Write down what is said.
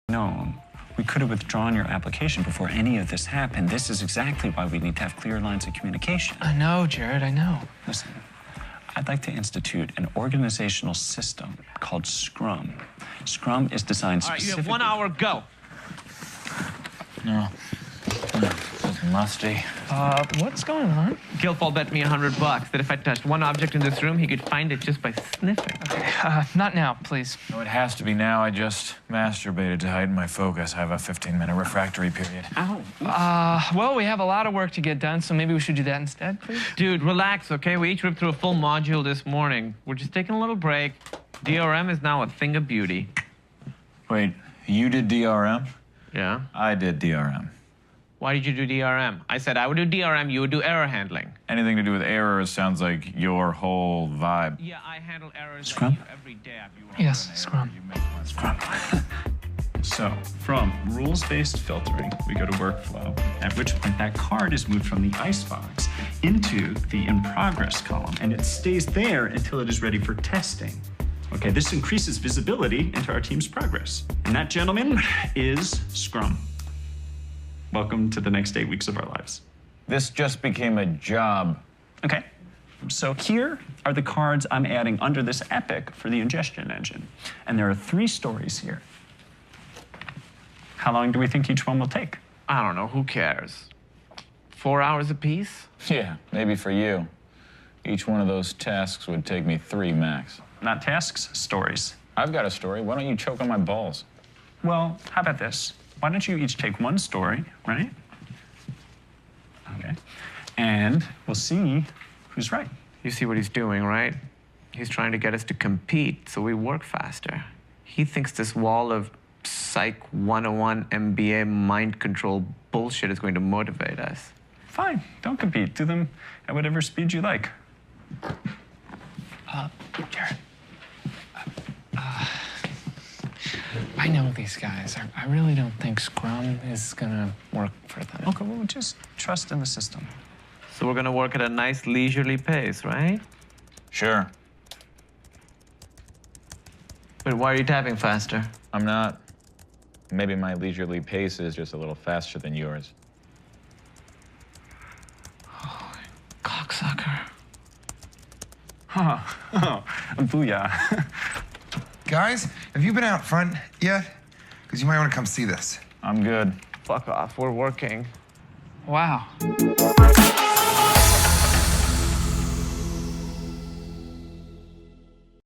known, we could have withdrawn your application before any of this happened. This is exactly why we need to have clear lines of communication. I know, Jared, I know. Listen, I'd like to institute an organizational system called Scrum. Scrum is designed specifically... All right, you have 1 hour, go. No. It's musty. What's going on? Guilfoyle bet me $100 that if I touched one object in this room, he could find it just by sniffing. Okay, not now, please. No, it has to be now. I just masturbated to heighten my focus. I have a 15-minute refractory period. Ow. Well, we have a lot of work to get done, so maybe we should do that instead, please? Dude, relax, okay? We each ripped through a full module this morning. We're just taking a little break. DRM is now a thing of beauty. Wait, you did DRM? Yeah? I did DRM. Why did you do DRM? I said I would do DRM, you would do error handling. Anything to do with errors sounds like your whole vibe. Yeah, I handle errors Scrum? like you every day. Yes, Scrum. Scrum. So, from rules-based filtering, we go to workflow, at which point that card is moved from the icebox into the in progress column, and it stays there until it is ready for testing. Okay, this increases visibility into our team's progress. And that, gentlemen, is Scrum. Welcome to the next 8 weeks of our lives. This just became a job. Okay, so here are the cards I'm adding under this epic for the ingestion engine. And there are 3 stories here. How long do we think each one will take? I don't know, who cares? 4 hours apiece? Yeah, maybe for you. Each one of those tasks would take me 3 max. Not tasks, stories. I've got a story. Why don't you choke on my balls? Well, how about this? Why don't you each take 1 story, right? Okay. And we'll see who's right. You see what he's doing, right? He's trying to get us to compete so we work faster. He thinks this wall of Psych 101 MBA mind control bullshit is going to motivate us. Fine, don't compete. Do them at whatever speed you like. Jared. I know these guys. I really don't think Scrum is gonna work for them. Okay, well, just trust in the system. So we're gonna work at a nice leisurely pace, right? Sure. But why are you tapping faster? I'm not. Maybe my leisurely pace is just a little faster than yours. Oh, cocksucker. Huh. Oh, booyah. Guys, have you been out front yet? Because you might want to come see this. I'm good. Fuck off, we're working. Wow.